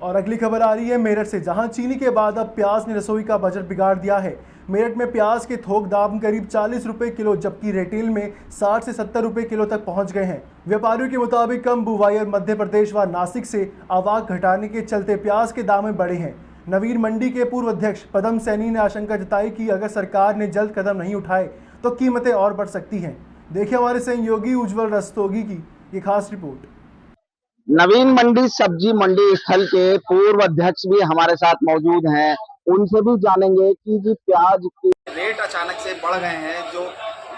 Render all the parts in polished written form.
और अगली खबर आ रही है मेरठ से, जहां चीनी के बाद अब प्याज ने रसोई का बजट बिगाड़ दिया है। मेरठ में प्याज के थोक दाम करीब 40 रुपए किलो, जबकि रिटेल में 60 से 70 रुपए किलो तक पहुंच गए हैं। व्यापारियों के मुताबिक कम बुवाई और मध्य प्रदेश व नासिक से आवाक घटाने के चलते प्याज के दाम में बढ़े हैं। नवीन मंडी के पूर्व अध्यक्ष पदम सैनी ने आशंका जताई कि अगर सरकार ने जल्द कदम नहीं उठाए तो कीमतें और बढ़ सकती हैं। देखिए हमारे सहयोगी उज्जवल रस्तोगी की ये खास रिपोर्ट। नवीन मंडी सब्जी मंडी स्थल के पूर्व अध्यक्ष भी हमारे साथ मौजूद हैं। उनसे भी जानेंगे कि जी प्याज की रेट अचानक से बढ़ गए हैं। जो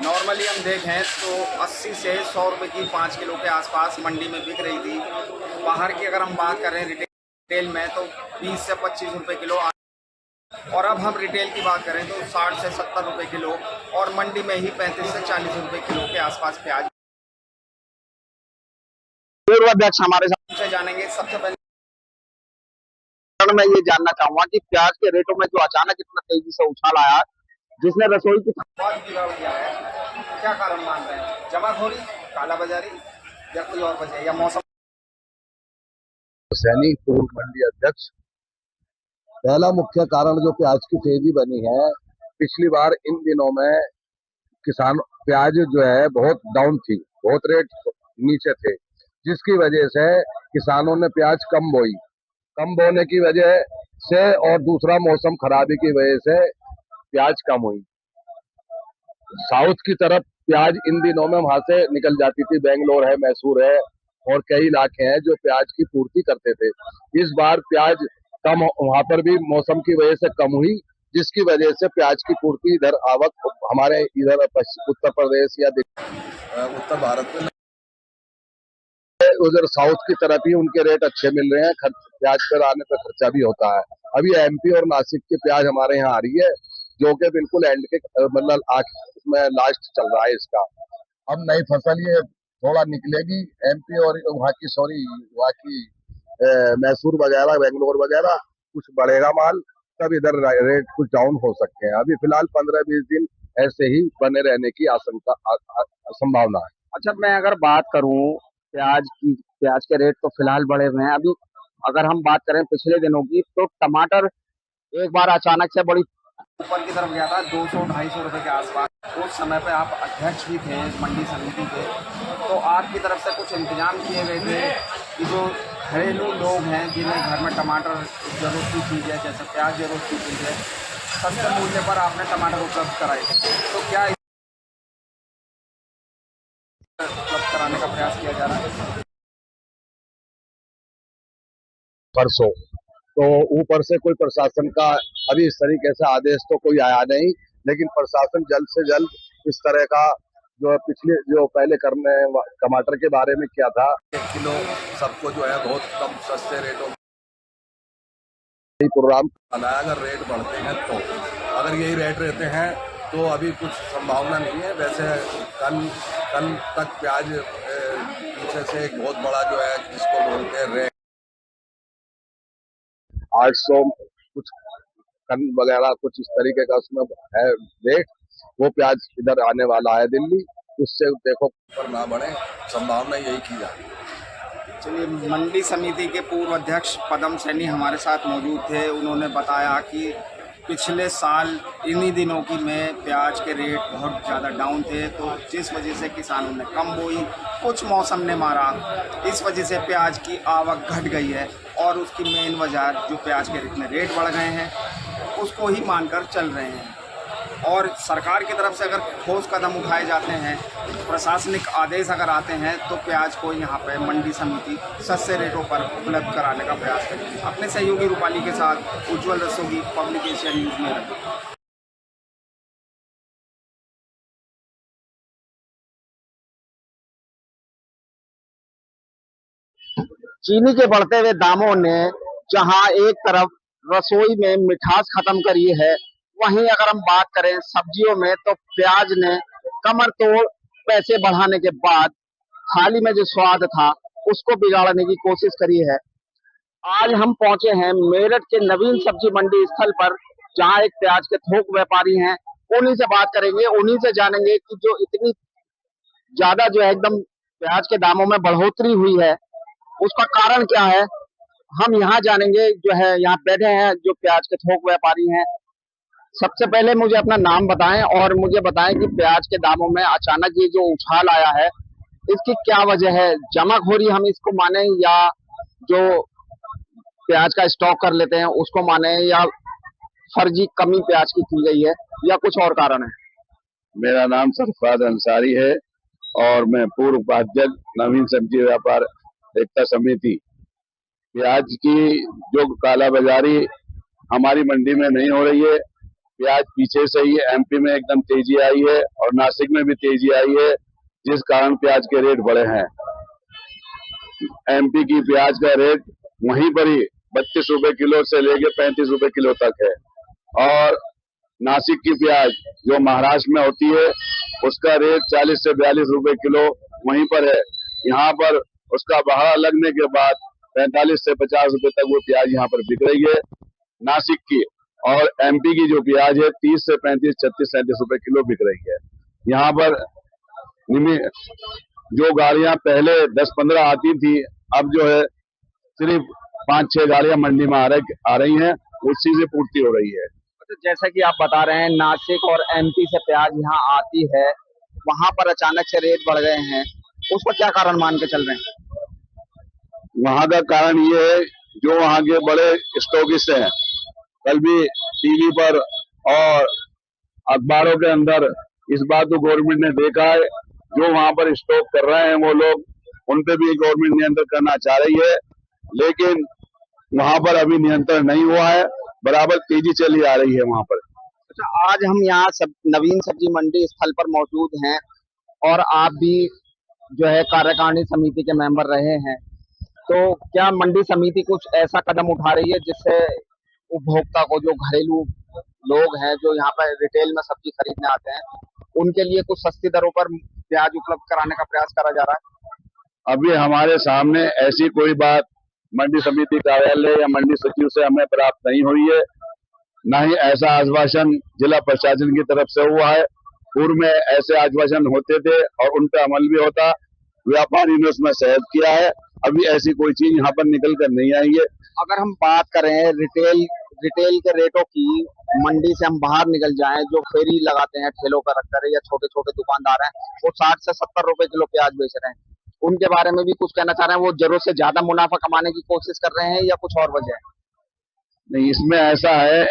नॉर्मली हम देखें तो 80 से 100 रुपए की 5 किलो के आसपास मंडी में बिक रही थी। बाहर की अगर हम बात करें रिटेल में तो 20 से 25 रुपए किलो, और अब हम रिटेल की बात करें तो 60 से 70 रुपए किलो, और मंडी में ही 35 से 40 रुपए किलो के आसपास प्याज। पूर्व अध्यक्ष हमारे साथ से जानेंगे। सबसे पहले मैं ये जानना चाहूंगा कि प्याज के रेटों में जो अचानक इतना तेजी से उछाल आया, जिसने रसोई की बहुत बिगाड़ दिया है, क्या कारण मान रहे हैं? जमाखोरी, कालाबाजारी या कोई और वजह, या मौसम? सैनी पूर्व मंडी अध्यक्ष। पहला मुख्य कारण जो प्याज की तेजी बनी है, पिछली बार इन दिनों में किसान प्याज जो है बहुत डाउन थी, बहुत रेट नीचे थे, जिसकी वजह से किसानों ने प्याज कम बोई। कम बोने की वजह से और दूसरा मौसम खराबी की वजह से प्याज कम हुई। साउथ की तरफ प्याज इन दिनों में वहां से निकल जाती थी, बेंगलोर है, मैसूर है और कई इलाके हैं जो प्याज की पूर्ति करते थे। इस बार प्याज कम, वहां पर भी मौसम की वजह से कम हुई, जिसकी वजह से प्याज की पूर्ति इधर आवक हमारे इधर उत्तर प्रदेश या उत्तर भारत में, उधर साउथ की तरफ ही उनके रेट अच्छे मिल रहे हैं। प्याज पर आने पर खर्चा भी होता है। अभी एमपी और नासिक की प्याज हमारे यहाँ आ रही है, जो कि बिल्कुल एंड के मतलब में लास्ट चल रहा है इसका। अब नई फसल ये थोड़ा निकलेगी एमपी और वहाँ की मैसूर वगैरह, बेंगलोर वगैरह, कुछ बढ़ेगा माल, तब इधर रेट कुछ डाउन हो सकते हैं। अभी फिलहाल 15-20 दिन ऐसे ही बने रहने की संभावना है। अच्छा, मैं अगर बात करूं प्याज की, प्याज के रेट तो फिलहाल बढ़े हुए हैं। अभी अगर हम बात करें पिछले दिनों की, तो टमाटर एक बार अचानक से बड़ी ऊपर की तरफ गया था 200-250 रुपए के आसपास। उस समय पे आप अध्यक्ष भी थे मंडी समिति के, तो आपकी तरफ से कुछ इंतजाम किए गए थे कि जो घरेलू लोग हैं जिन्हें घर में टमाटर जरूरत की चीज़ है, जैसे प्याज जरूरत की चीज़ है, सस्ते मूल्य पर आपने टमाटर उपलब्ध कराए थे, तो क्या उपलब्ध कराने का प्रयास किया जा रहा है? परसों तो ऊपर से कोई प्रशासन का अभी इस तरीके से आदेश तो कोई आया नहीं, लेकिन प्रशासन जल्द से जल्द इस तरह का जो पहले करने टमाटर के बारे में किया था, 1 किलो सबको जो है बहुत कम सस्ते रेटों प्रोग्राम बनाया। अगर रेट बढ़ते हैं तो, अगर यही रेट रहते हैं तो अभी कुछ संभावना नहीं है। वैसे कल तक प्याज पीछे से एक बहुत बड़ा जो है जिसको बोलते हैं रेट 800 कुछ टन वगैरह कुछ इस तरीके का उसमें है रेट, वो प्याज इधर आने वाला है दिल्ली। उससे देखो पर ना बढ़े, संभावना यही की जा रही है। चलिए, मंडी समिति के पूर्व अध्यक्ष पदम सैनी हमारे साथ मौजूद थे। उन्होंने बताया कि पिछले साल इन्हीं दिनों की में प्याज के रेट बहुत ज़्यादा डाउन थे, तो जिस वजह से किसानों ने कम बोई, कुछ मौसम ने मारा, इस वजह से प्याज की आवक घट गई है, और उसकी मेन वजह जो प्याज के इतने रेट बढ़ गए हैं उसको ही मानकर चल रहे हैं। और सरकार की तरफ से अगर ठोस कदम उठाए जाते हैं, प्रशासनिक आदेश अगर आते हैं, तो प्याज को यहाँ पे मंडी समिति सस्ते रेटों पर उपलब्ध कराने का प्रयास करेगी। अपने सहयोगी रूपाली के साथ Ujjwal Rastogi, public Asia news में। चीनी के बढ़ते हुए दामों ने जहां एक तरफ रसोई में मिठास खत्म करी है, वहीं अगर हम बात करें सब्जियों में, तो प्याज ने कमर तोड़ पैसे बढ़ाने के बाद थाली में जो स्वाद था उसको बिगाड़ने की कोशिश करी है। आज हम पहुंचे हैं मेरठ के नवीन सब्जी मंडी स्थल पर, जहां एक प्याज के थोक व्यापारी हैं। उन्हीं से बात करेंगे, उन्हीं से जानेंगे कि जो इतनी ज्यादा जो है एकदम प्याज के दामों में बढ़ोतरी हुई है, उसका कारण क्या है। हम यहाँ जानेंगे, जो है यहाँ बैठे हैं जो प्याज के थोक व्यापारी हैं। सबसे पहले मुझे अपना नाम बताएं और मुझे बताएं कि प्याज के दामों में अचानक ये जो उछाल आया है, इसकी क्या वजह है? जमाखोरी हम इसको माने, या जो प्याज का स्टॉक कर लेते हैं उसको माने, या फर्जी कमी प्याज की गई है, या कुछ और कारण है? मेरा नाम सरफराज अंसारी है और मैं पूर्व उपाध्यक्ष नवीन सब्जी व्यापार एकता समिति। प्याज की जो काला बाजारी हमारी मंडी में नहीं हो रही है। प्याज पीछे से ही एमपी में एकदम तेजी आई है और नासिक में भी तेजी आई है, जिस कारण प्याज के रेट बढ़े हैं। एमपी की प्याज का रेट वहीं पर ही 32 रुपए किलो से लेके 35 रुपए किलो तक है, और नासिक की प्याज जो महाराष्ट्र में होती है उसका रेट 40 से 42 रुपए किलो वहीं पर है। यहाँ पर उसका बढ़ा लगने के बाद 45 से 50 रुपए तक वो प्याज यहाँ पर बिक रही है नासिक की। और एमपी की जो प्याज है 30 से 35, 36, 37 रुपए किलो बिक रही है। यहाँ पर जो गाड़ियां पहले 10-15 आती थी, अब जो है सिर्फ 5-6 गाड़ियां मंडी में आ रही हैं, उसी से पूर्ति हो रही है। तो जैसा कि आप बता रहे हैं, नासिक और एमपी से प्याज यहाँ आती है, वहां पर अचानक से रेट बढ़ गए हैं, उसका क्या कारण मान के चल रहे हैं? वहां का कारण ये है, जो वहां के बड़े स्टॉकिस्ट हैं, कल भी टीवी पर और अखबारों के अंदर इस बात को गवर्नमेंट ने देखा है, जो वहां पर स्टॉक कर रहे हैं वो लोग, उन पे भी गवर्नमेंट नियंत्रण करना चाह रही है, लेकिन वहां पर अभी नियंत्रण नहीं हुआ है, बराबर तेजी चली आ रही है वहां पर। अच्छा, आज हम यहाँ नवीन सब्जी मंडी स्थल पर मौजूद हैं और आप भी जो है कार्यकारिणी समिति के मेंबर रहे हैं, तो क्या मंडी समिति कुछ ऐसा कदम उठा रही है जिससे उपभोक्ता को, जो घरेलू लोग हैं जो यहाँ पर रिटेल में सब्जी खरीदने आते हैं, उनके लिए कुछ सस्ती दरों पर प्याज उपलब्ध कराने का प्रयास करा जा रहा है? अभी हमारे सामने ऐसी कोई बात मंडी समिति कार्यालय या मंडी सचिव से हमें प्राप्त नहीं हुई है, न ही ऐसा आश्वासन जिला प्रशासन की तरफ से हुआ है। पूर्व में ऐसे आश्वासन होते थे और उन पर अमल भी होता, व्यापारी ने उसमें सहयोग किया है। अभी ऐसी कोई चीज यहाँ पर निकल कर नहीं आई है। अगर हम बात करें रिटेल के रेटों की, मंडी से हम बाहर निकल जाएं, जो फेरी लगाते हैं ठेलों पर रखकर, या छोटे छोटे दुकानदार हैं, वो 60 से 70 रुपए किलो प्याज बेच रहे हैं, उनके बारे में भी कुछ कहना चाह रहे हैं? वो जरूरत से ज्यादा मुनाफा कमाने की कोशिश कर रहे हैं, या कुछ और वजह है? नहीं, इसमें ऐसा है,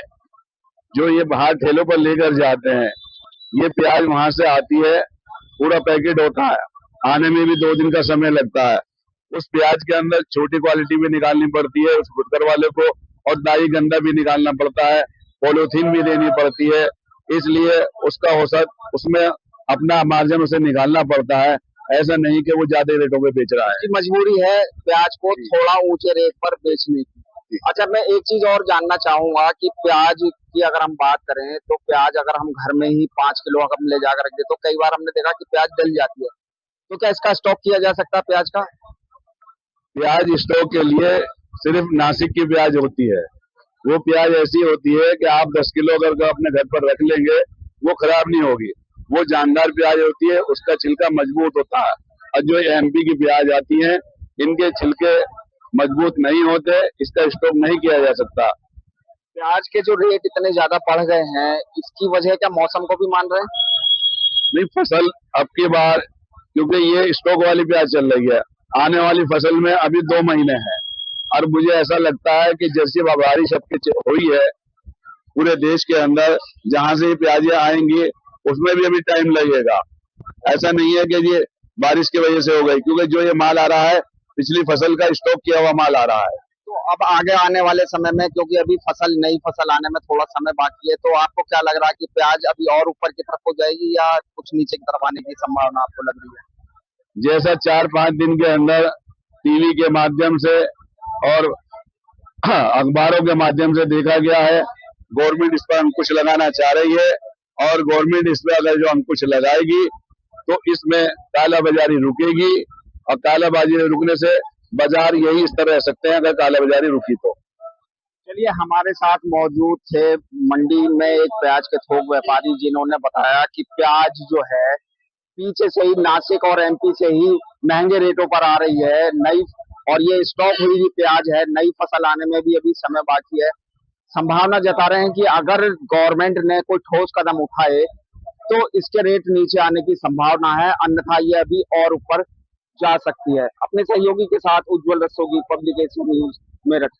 जो ये बाहर ठेलों पर लेकर जाते हैं, ये प्याज वहां से आती है, पूरा पैकेट होता है, आने में भी 2 दिन का समय लगता है। उस प्याज के अंदर छोटी क्वालिटी भी निकालनी पड़ती है उस फुटकर वाले को, और दाई गंदा भी निकालना पड़ता है, पॉलीथीन भी देनी पड़ती है, इसलिए उसका औसत उसमें अपना मार्जिन उसे निकालना पड़ता है। ऐसा नहीं कि वो ज्यादा रेटों पे बेच रहा है। मजबूरी है प्याज को थोड़ा ऊंचे रेट पर बेचने की। अच्छा, मैं एक चीज और जानना चाहूंगा कि प्याज की अगर हम बात करें, तो प्याज अगर हम घर में ही 5 किलो अगर ले जाकर रख दे, तो कई बार हमने देखा कि प्याज जल जाती है, तो क्या इसका स्टॉक किया जा सकता है प्याज का? प्याज स्टॉक के लिए सिर्फ नासिक की प्याज होती है। वो प्याज ऐसी होती है कि आप 10 किलो अगर अपने घर पर रख लेंगे, वो खराब नहीं होगी। वो जानदार प्याज होती है, उसका छिलका मजबूत होता है। और जो एमपी की प्याज आती है, इनके छिलके मजबूत नहीं होते, इसका स्टॉक नहीं किया जा सकता। प्याज के जो रेट इतने ज्यादा बढ़ गए हैं, इसकी वजह क्या मौसम को भी मान रहे हैं? नहीं, फसल अब की बार, क्योंकि ये स्टॉक वाली प्याज चल रही है, आने वाली फसल में अभी 2 महीने हैं, और मुझे ऐसा लगता है कि जैसी बारिश सबकी हुई है पूरे देश के अंदर, जहां से ये प्याजें आएंगी उसमें भी अभी टाइम लगेगा। ऐसा नहीं है कि ये बारिश की वजह से हो गई, क्योंकि जो ये माल आ रहा है पिछली फसल का स्टॉक किया हुआ माल आ रहा है। तो अब आगे आने वाले समय में, क्योंकि अभी नई फसल आने में थोड़ा समय बाकी है, तो आपको क्या लग रहा है कि प्याज अभी और ऊपर की तरफ हो जाएगी, या कुछ नीचे की तरफ आने की संभावना आपको लग रही है? जैसा 4-5 दिन के अंदर टीवी के माध्यम से और अखबारों के माध्यम से देखा गया है, गवर्नमेंट इस पर अंकुश लगाना चाह रही है, और गवर्नमेंट इस पर अगर जो अंकुश लगाएगी तो इसमें कालाबाजारी रुकेगी, और कालाबाजारी रुकने से बाजार यही स्तर रह सकते हैं अगर कालाबाजारी रुकी तो। चलिए, हमारे साथ मौजूद थे मंडी में एक प्याज के थोक व्यापारी, जिन्होंने बताया कि प्याज जो है पीछे से ही नासिक और एमपी से ही महंगे रेटों पर आ रही है। नई और ये स्टॉक हुई हुई प्याज है, नई फसल आने में भी अभी समय बाकी है। संभावना जता रहे हैं कि अगर गवर्नमेंट ने कोई ठोस कदम उठाए तो इसके रेट नीचे आने की संभावना है, अन्यथा ये अभी और ऊपर जा सकती है। अपने सहयोगी के साथ Ujjwal Rastogi, public Asia news, Meerut.